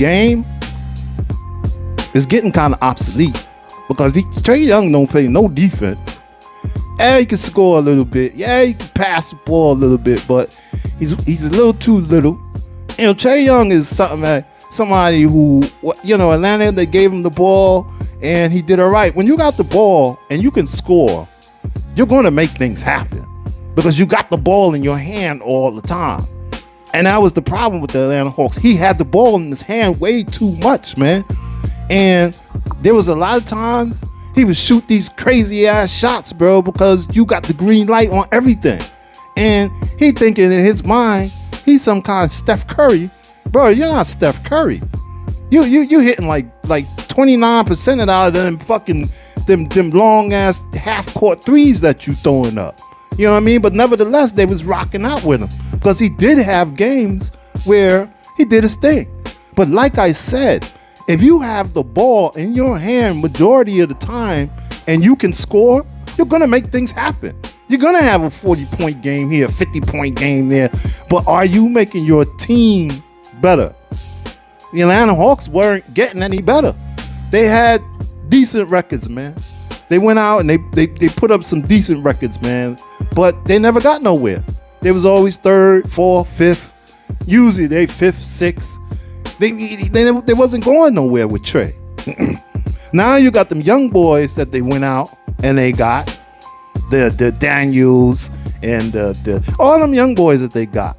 game is getting kind of obsolete because Trae Young don't play no defense. Yeah, he can score a little bit. Yeah, he can pass the ball a little bit, but he's a little too little. You know, Trae Young is somebody who, you know, Atlanta, they gave him the ball and he did all right. When you got the ball and you can score, you're going to make things happen because you got the ball in your hand all the time. And that was the problem with the Atlanta Hawks. He had the ball in his hand way too much, man. And there was a lot of times he would shoot these crazy ass shots, bro, because you got the green light on everything. And he thinking in his mind, he's some kind of Steph Curry. Bro, you're not Steph Curry. You hitting like 29% of out of them fucking them long ass half court threes that you throwing up. You know what I mean? But nevertheless, they was rocking out with him because he did have games where he did his thing. But like I said, if you have the ball in your hand majority of the time and you can score, you're going to make things happen. You're going to have a 40-point game here, a 50-point game there. But are you making your team better? The Atlanta Hawks weren't getting any better. They had decent records, man. They went out and they put up some decent records, man. But they never got nowhere. They was always third, fourth, fifth. Usually they fifth, sixth. They wasn't going nowhere with Trae. Now you got them young boys that they went out and they got the Daniels and all them young boys that they got.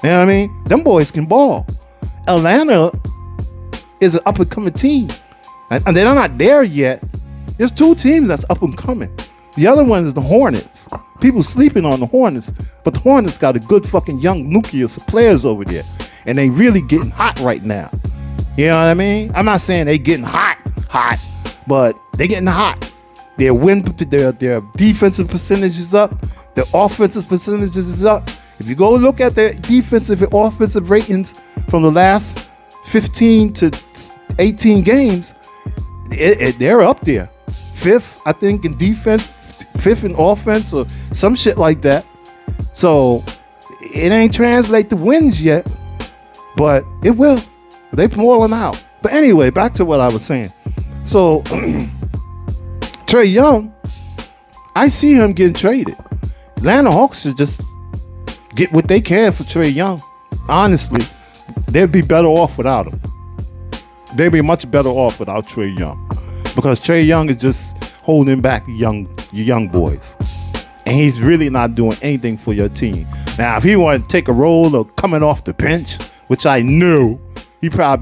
You know what I mean? Them boys can ball. Atlanta is an up and coming team, and they're not there yet. There's two teams that's up and coming. The other one is the Hornets. People sleeping on the Hornets, but the Hornets got a good fucking young nucleus of players over there. And they really getting hot right now. You know what I mean? I'm not saying they getting hot, but they getting hot. Their defensive percentage is up. Their offensive percentages is up. If you go look at their defensive and offensive ratings from the last 15 to 18 games, they're up there. Fifth, I think, in defense, fifth in offense, or some shit like that. So it ain't translate to wins yet. But it will. They pulling out. But anyway, back to what I was saying. So Trae Young, I see him getting traded. Atlanta Hawks should just get what they can for Trae Young. Honestly, they'd be better off without him. They'd be much better off without Trae Young. Because Trae Young is just holding back your young boys. And he's really not doing anything for your team. Now, if he wanted to take a role of coming off the bench, which I knew he probably